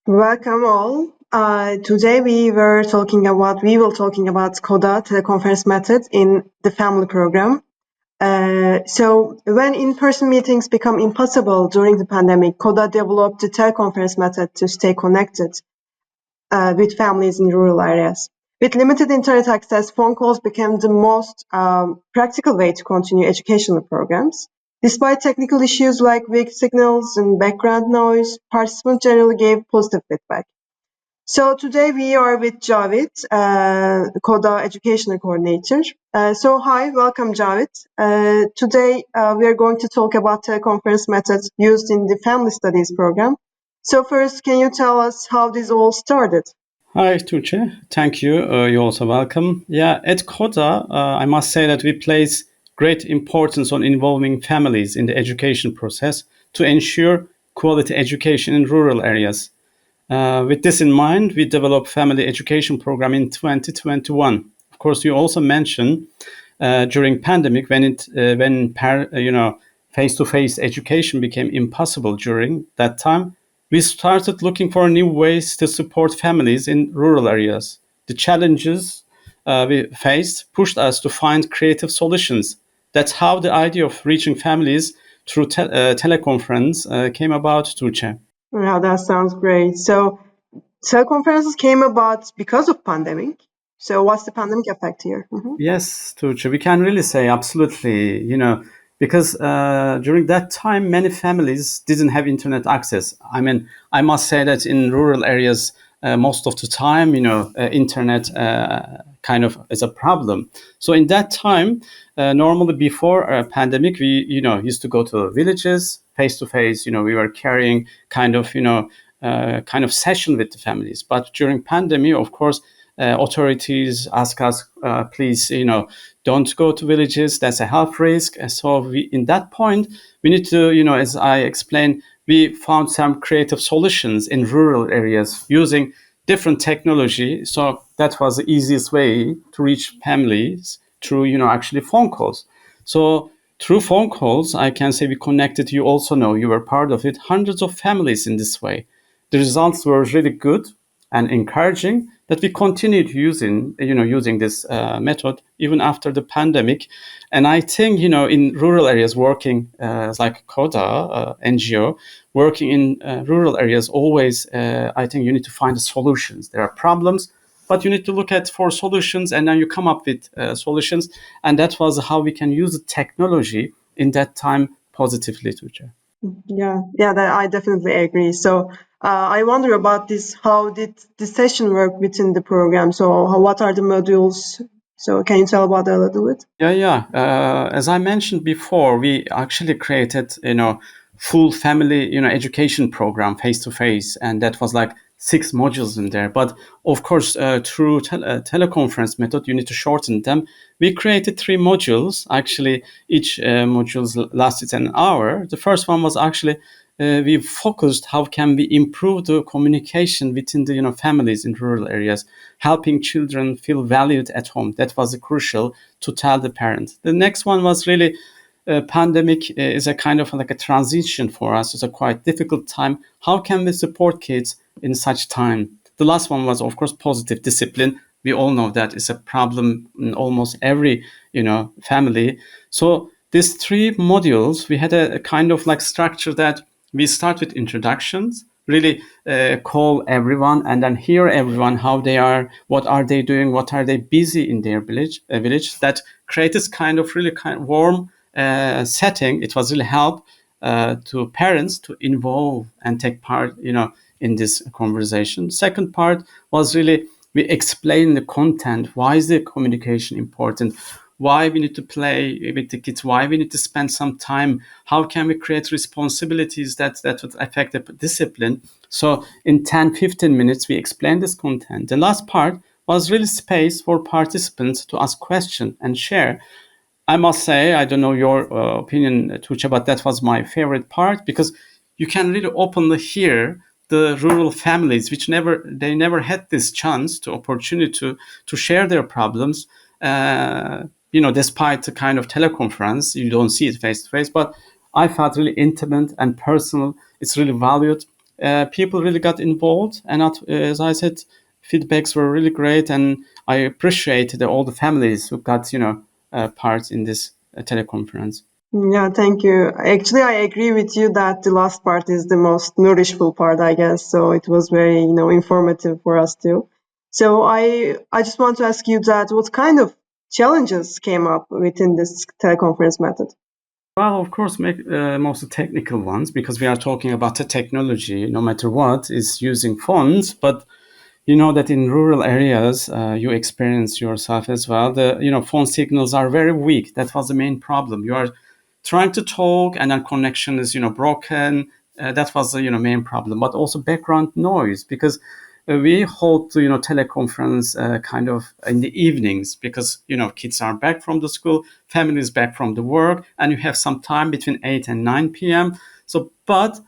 Welcome all. Today we will talking about KODA teleconference method in the family program. So when in-person meetings become impossible during the pandemic, KODA developed the teleconference method to stay connected with families in rural areas. With limited internet access, phone calls became the most practical way to continue educational programs. Despite technical issues like weak signals and background noise, participants generally gave positive feedback. So today we are with Javed, KODA Educational Coordinator. Hi, welcome Javed. Today we are going to talk about teleconference methods used in the Family Studies program. So first, can you tell us how this all started? Hi, Tuğçe. Thank you. You're also welcome. Yeah, at KODA, I must say that we place great importance on involving families in the education process to ensure quality education in rural areas. With this in mind, we developed family education program in 2021. Of course, you also mentioned during pandemic when face-to-face education became impossible during that time, we started looking for new ways to support families in rural areas. The challenges we faced pushed us to find creative solutions. That's how the idea of reaching families through teleconference came about, Tuğçe. Yeah, that sounds great. So teleconferences came about because of pandemic. So what's the pandemic effect here? Yes, Tuğçe, we can really say absolutely, because during that time, many families didn't have internet access. I mean, I must say that in rural areas, most of the time, internet kind of is a problem. So in that time, normally before a pandemic, we, used to go to villages face to face. We were carrying kind of session with the families. But during pandemic, of course, authorities ask us, please, don't go to villages. That's a health risk. And so in that point, we need to, as I explained, we found some creative solutions in rural areas using different technology. So that was the easiest way to reach families through, actually phone calls. So through phone calls, I can say we connected. You also know you were part of it. Hundreds of families in this way. The results were really good and encouraging that we continued using this method even after the pandemic. And I think in rural areas working like KODA NGO working in rural areas always I think you need to find the solutions. There are problems, but you need to look at for solutions and then you come up with solutions. And that was how we can use the technology in that time positively, Tuğçe. Yeah, that I definitely agree. So I wonder about this. How did the session work within the program? So what are the modules? So can you tell about that a little bit? Yeah. As I mentioned before, we actually created, full family, education program face to face, and that was like 6 modules in there. But of course, through teleconference method, you need to shorten them. We created 3 modules. Actually, each module lasted an hour. The first one was actually we focused how can we improve the communication within the families in rural areas, helping children feel valued at home. That was crucial to tell the parents. The next one was really pandemic is a kind of like a transition for us. It's a quite difficult time. How can we support kids in such time? The last one was, of course, positive discipline. We all know that is a problem in almost every family. So these 3 modules, we had a kind of like structure that we start with introductions, really call everyone and then hear everyone how they are, what are they doing, what are they busy in their village. That creates this kind of really kind of warm setting. It was really help to parents to involve and take part, in this conversation. Second part was really we explain the content. Why is the communication important? Why we need to play with the kids, why we need to spend some time, how can we create responsibilities that would affect the discipline. So in 10-15 minutes, we explain this content. The last part was really space for participants to ask questions and share. I must say, I don't know your opinion, Tuğçe, but that was my favorite part because you can really openly hear the rural families, which never had this chance to opportunity to share their problems. Despite the kind of teleconference, you don't see it face to face, but I felt really intimate and personal. It's really valued. people really got involved, and as I said, feedbacks were really great, and I appreciated all the families who got part in this teleconference. Yeah, thank you. Actually, I agree with you that the last part is the most nourishful part, I guess. So it was very, informative for us too. So I just want to ask you that what kind of challenges came up within this teleconference method? Well, of course, most technical ones, because we are talking about the technology, no matter what, is using phones. But you know that in rural areas, you experience yourself as well. The phone signals are very weak. That was the main problem. You are trying to talk, and then connection is broken. That was the main problem. But also background noise, because we hold teleconference kind of in the evenings, because kids are back from the school, families back from the work, and you have some time between 8 and 9 p.m. So but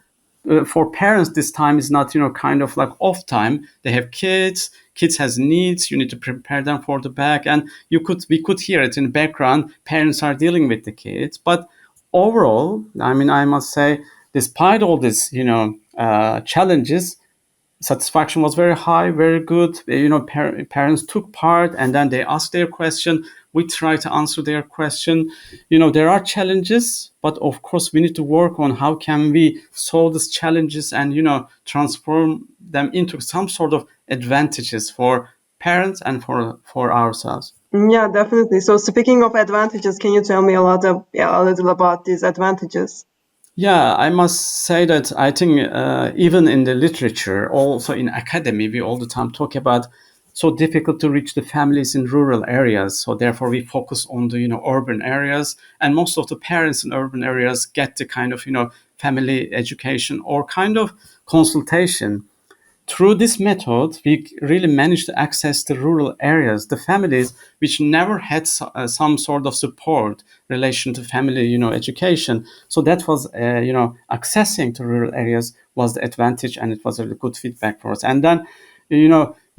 for parents, this time is not kind of like off time. They have kids has needs, you need to prepare them for the back, and we could hear it in the background. Parents are dealing with the kids, but overall, I mean, I must say, despite all this challenges, satisfaction was very high, very good. Parents took part, and then they asked their question. We try to answer their question. There are challenges, but of course we need to work on how can we solve these challenges and transform them into some sort of advantages for parents and for ourselves. Yeah, definitely. So speaking of advantages, can you tell me a little about these advantages? Yeah, I must say that I think even in the literature, also in academy, we all the time talk about so difficult to reach the families in rural areas. So therefore, we focus on the urban areas, and most of the parents in urban areas get the kind of family education or kind of consultation. Through this method, we really managed to access the rural areas, the families which never had some sort of support relation to family, education. So that was, accessing to rural areas was the advantage, and it was a really good feedback for us. And then,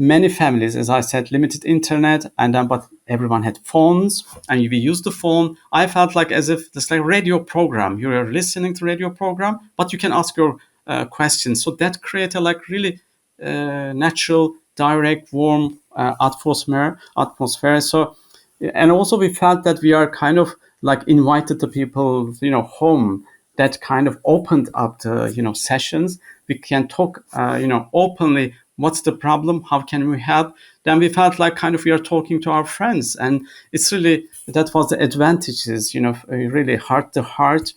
many families, as I said, limited internet, and then but everyone had phones, and we used the phone. I felt like as if it's like radio program. You are listening to radio program, but you can ask your questions. So that created like really natural, direct, warm atmosphere. So, and also we felt that we are kind of like invited the people, home. That kind of opened up the, sessions. We can talk, openly. What's the problem? How can we help? Then we felt like kind of we are talking to our friends, and it's really that was the advantages. Really heart to heart.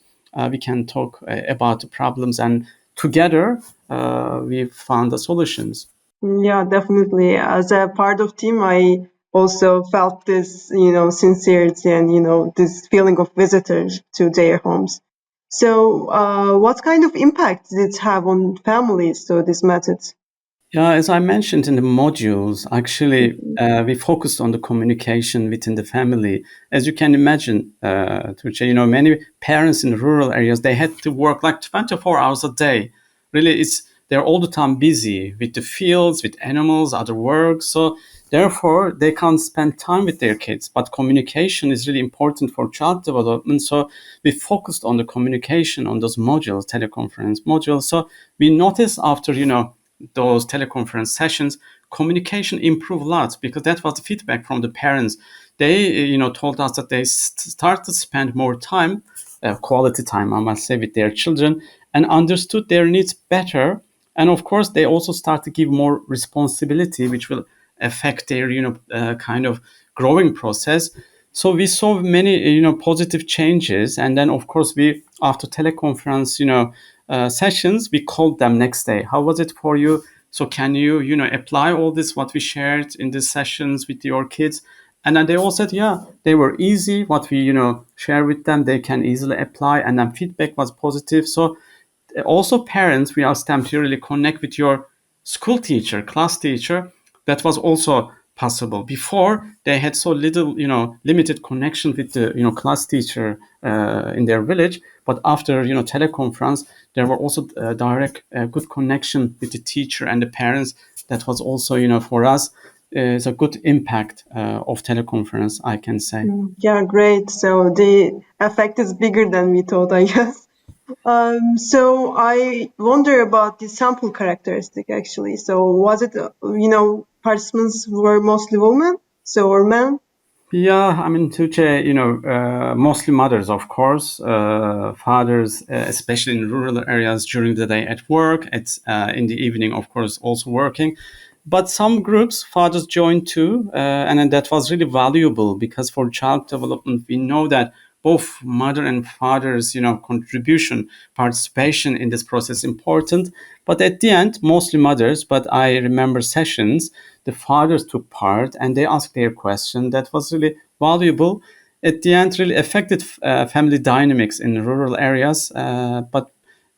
We can talk about the problems, and together we found the solutions. Yeah, definitely. As a part of team, I also felt this, sincerity and, this feeling of visitors to their homes. So, what kind of impact did it have on families, so this method? Yeah, as I mentioned in the modules, actually, we focused on the communication within the family. As you can imagine, Tuğçe, many parents in rural areas, they had to work like 24 hours a day. Really, they're all the time busy with the fields, with animals, other work. So therefore, they can't spend time with their kids. But communication is really important for child development. So we focused on the communication on those modules, teleconference modules. So we noticed after, those teleconference sessions, communication improved a lot, because that was the feedback from the parents. They, told us that they started to spend more time, quality time, I must say, with their children, and understood their needs better. And of course, they also start to give more responsibility, which will affect their, kind of growing process. So we saw many, positive changes. And then, of course, we after teleconference, sessions, we called them next day. How was it for you? So can you, apply all this what we shared in these sessions with your kids? And then they all said, yeah, they were easy. What we, share with them, they can easily apply. And then feedback was positive. So also parents, we asked them to really connect with your school teacher, class teacher. That was also possible. Before, they had so little, limited connection with the, class teacher in their village. But after, teleconference, there were also direct good connection with the teacher and the parents. That was also, for us, is a good impact of teleconference, I can say. Yeah, great. So the effect is bigger than we thought, I guess. So I wonder about the sample characteristic actually. So was it, participants were mostly women, so or men? Yeah, I mean, Tuche, mostly mothers, of course, fathers, especially in rural areas during the day at work, in the evening, of course, also working. But some groups, fathers joined too, and then that was really valuable because for child development, we know that both mother and father's, contribution, participation in this process is important. But at the end, mostly mothers, but I remember sessions, the fathers took part and they asked their question. That was really valuable. At the end, really affected family dynamics in rural areas. But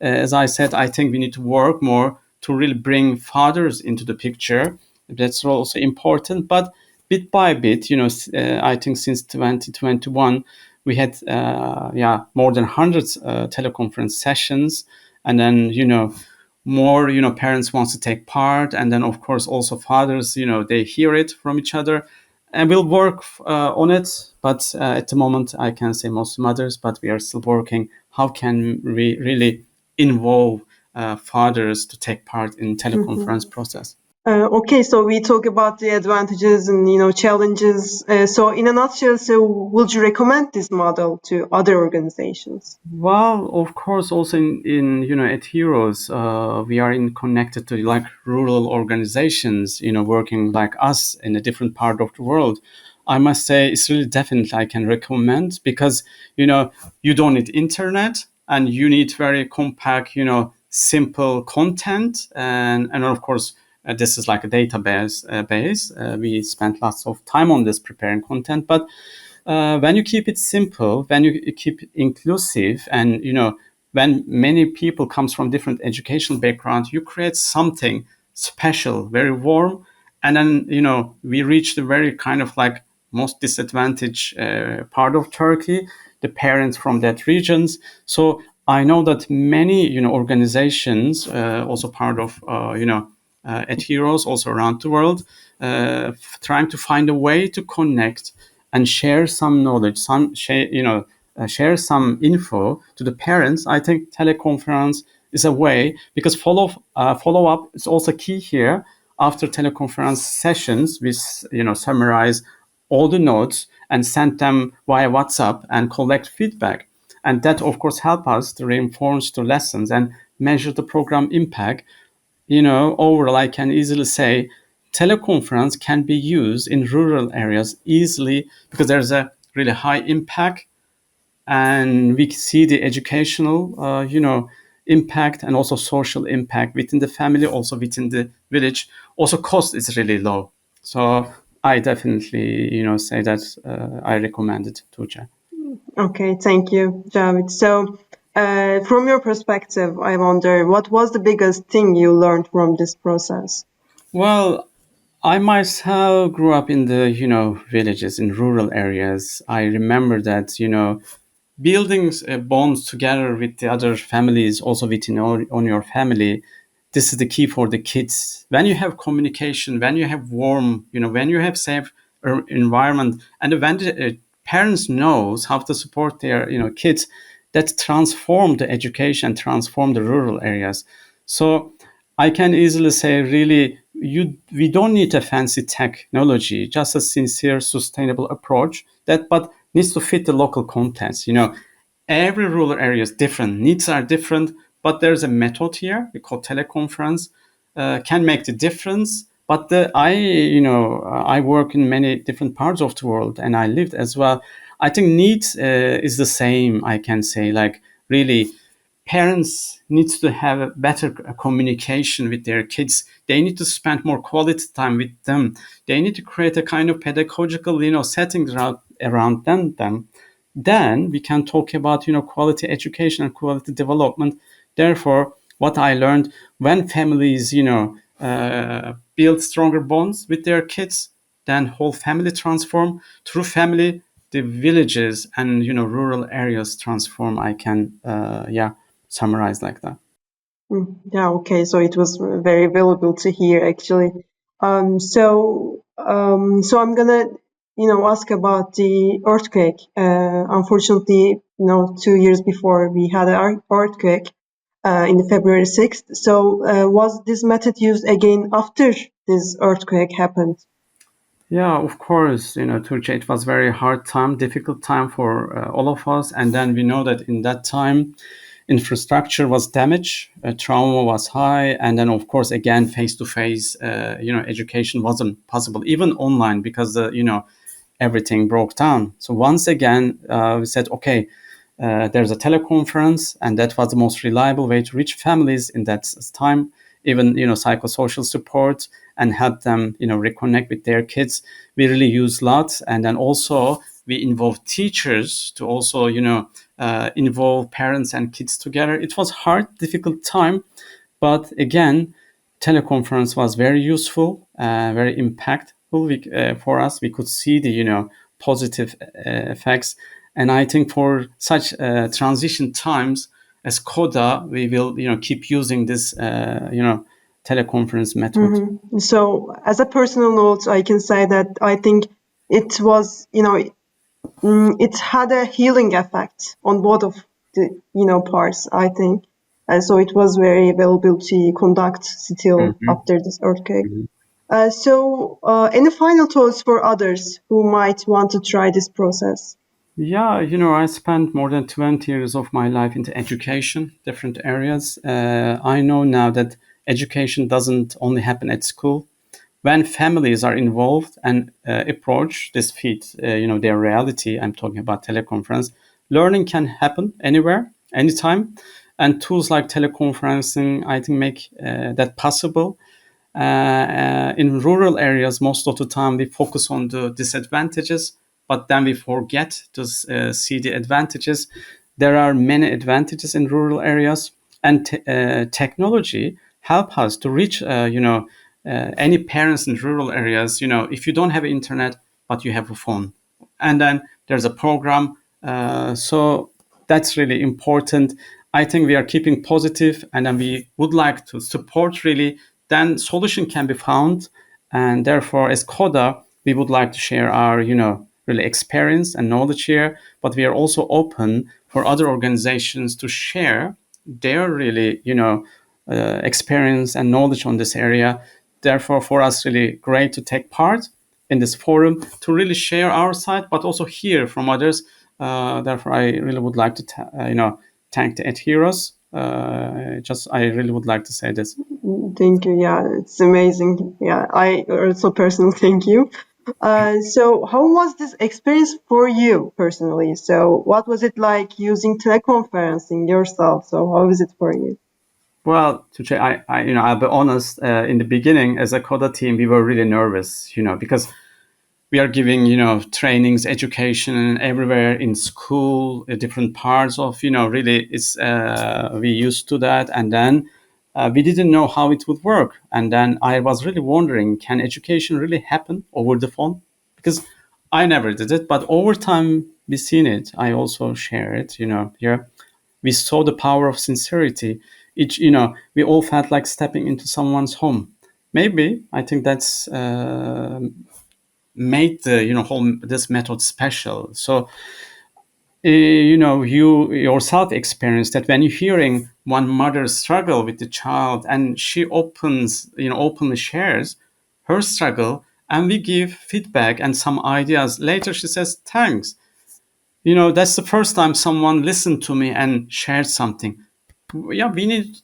as I said, I think we need to work more to really bring fathers into the picture. That's also important. But bit by bit, I think since 2021, we had more than 100 teleconference sessions, and then more parents wants to take part, and then of course also fathers they hear it from each other, and we'll work on it. But at the moment I can say most mothers, but we are still working how can we really involve fathers to take part in teleconference process. Okay, so we talk about the advantages and challenges. So in a nutshell, so would you recommend this model to other organizations? Well, of course, also in EdHeroes, we are in connected to like rural organizations, working like us in a different part of the world. I must say it's really definitely I can recommend because you don't need internet and you need very compact, simple content, and of course this is like a database base. We spent lots of time on this preparing content, but when you keep it simple, when you keep it inclusive, and when many people comes from different educational backgrounds, you create something special, very warm, and then we reach the very kind of like most disadvantaged part of Turkey, the parents from that regions. So I know that many organizations, also part of at Heroes, also around the world, trying to find a way to connect and share some knowledge, share some info to the parents. I think teleconference is a way because follow up is also key here. After teleconference sessions, we summarize all the notes and send them via WhatsApp and collect feedback. And that, of course, help us to reinforce the lessons and measure the program impact. Overall, I can easily say teleconference can be used in rural areas easily because there's a really high impact, and we see the educational, impact and also social impact within the family, also within the village. Also, cost is really low. So I definitely, say that I recommend it to Tuğçe. Okay, thank you, Javid. So, from your perspective, I wonder what was the biggest thing you learned from this process? Well, I myself grew up in the, villages in rural areas. I remember that, building bonds together with the other families, also within on your family, this is the key for the kids. When you have communication, when you have warm, when you have safe environment, and when the parents knows how to support their, kids, that transform the education, transform the rural areas. So I can easily say, really, we don't need a fancy technology, just a sincere, sustainable approach that, but needs to fit the local context. Every rural area is different, needs are different, but there's a method here we call teleconference, can make the difference. But I work in many different parts of the world, and I lived as well. I think needs is the same. I can say, like, really parents need to have a better communication with their kids. They need to spend more quality time with them. They need to create a kind of pedagogical setting around them. Then we can talk about quality education and quality development. Therefore, what I learned, when families build stronger bonds with their kids, then whole family transform. Through family, the villages and rural areas transform. I can summarize like that. Yeah, okay. So it was very valuable to hear, actually. So I'm gonna, ask about the earthquake. Unfortunately, 2 years before we had an earthquake in the February 6th. So was this method used again after this earthquake happened? Yeah, of course. Turkey, it was very hard time, difficult time for all of us. And then we know that in that time, infrastructure was damaged, trauma was high, and then of course again face to face, education wasn't possible, even online because everything broke down. So once again, we said, okay, there's a teleconference, and that was the most reliable way to reach families in that time. Even psychosocial support and help them reconnect with their kids. We really use lots, and then also we involve teachers to also involve parents and kids together. It was hard, difficult time, but again, teleconference was very useful, very impactful for us. We could see the positive effects, and I think for such transition times as KODA, we will keep using this teleconference method. So, as a personal note, I can say that I think it was, it had a healing effect on both of the, parts, I think. So it was very available to conduct still after this earthquake. Any final thoughts for others who might want to try this process? Yeah, I spent more than 20 years of my life into education, different areas. I know now that education doesn't only happen at school. When families are involved and approach this fit, their reality, I'm talking about teleconference, learning can happen anywhere, anytime. And tools like teleconferencing, I think, make that possible. In rural areas, most of the time we focus on the disadvantages, but then we forget to see the advantages. There are many advantages in rural areas, and technology help us to reach, any parents in rural areas. If you don't have internet, but you have a phone, and then there's a program. So that's really important. I think we are keeping positive, and then we would like to support really. Then solution can be found, and therefore, as KODA, we would like to share our, really experience and knowledge here. But we are also open for other organizations to share their really, experience and knowledge on this area. Therefore, for us, really great to take part in this forum to really share our side, but also hear from others. Therefore, I really would like to, thank the EdHeroes. Just, I really would like to say this. Thank you. Yeah, it's amazing. Yeah, I also personally thank you. So, how was this experience for you personally? So, what was it like using teleconferencing yourself? So, how is it for you? Well, Tuche, I'll be honest. In the beginning, as a KODA team, we were really nervous, because we are giving, trainings, education, and everywhere in school, different parts of, really, it's we used to that, and then we didn't know how it would work, and then I was really wondering, can education really happen over the phone? Because I never did it, but over time we seen it. I also share it, here. We saw the power of sincerity. We all felt like stepping into someone's home. Maybe I think that's made the whole this method special. So you yourself experienced that when you're hearing one mother struggle with the child, and she openly shares her struggle, and we give feedback and some ideas. Later she says thanks. That's the first time someone listened to me and shared something. Yeah, we need,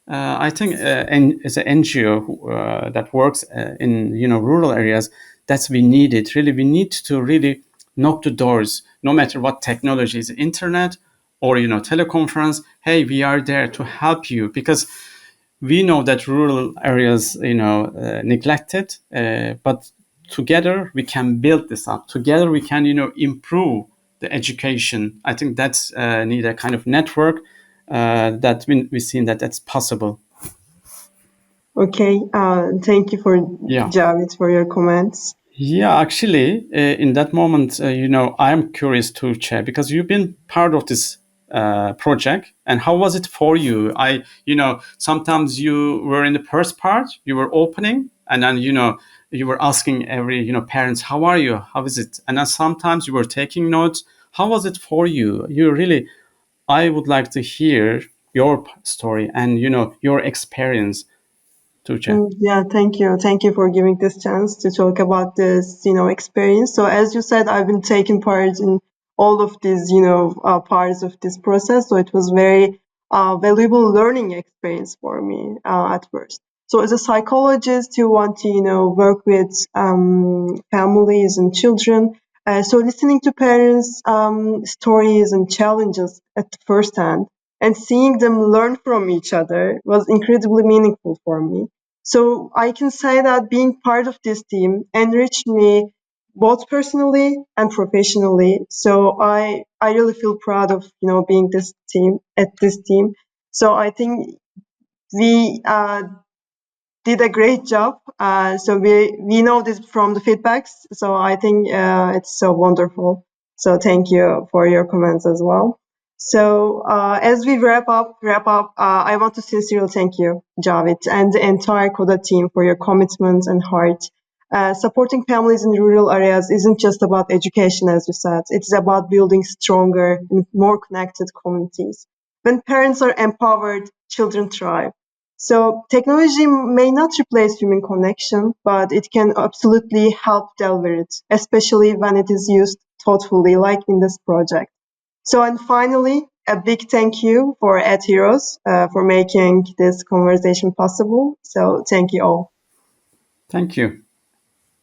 I think, as an NGO that works in rural areas, that's we need it. Really, we need to really knock the doors, no matter what technology is, internet or teleconference. Hey, we are there to help you, because we know that rural areas, neglected, but together we can build this up. Together we can, improve the education. I think that's need a kind of network that we've seen that that's possible. Okay. Thank you for Yeah. Javed for your comments. Yeah, actually, in that moment, I'm curious to check, because you've been part of this project, and how was it for you? Sometimes you were in the first part, you were opening, and then you were asking every parents, how are you? How is it? And then sometimes you were taking notes, How was it for you? You really, I would like to hear your story and your experience, Tuğçe. Yeah, thank you. Thank you for giving this chance to talk about this, experience. So as you said, I've been taking part in all of these, parts of this process. So it was very valuable learning experience for me at first. So as a psychologist, you want to, work with families and children. So listening to parents' stories and challenges at first hand and seeing them learn from each other was incredibly meaningful for me. So I can say that being part of this team enriched me both personally and professionally. So I really feel proud of being this team at this team. So I think we did a great job. So we know this from the feedbacks. So I think it's so wonderful. So thank you for your comments as well. So as we wrap up, I want to sincerely thank you, Javed, and the entire KODA team for your commitment and heart. Supporting families in rural areas isn't just about education, as you said. It's about building stronger and more connected communities. When parents are empowered, children thrive. So technology may not replace human connection, but it can absolutely help deliver it, especially when it is used thoughtfully, like in this project. So, and finally, a big thank you for EdHeroes for making this conversation possible. So, thank you all. Thank you.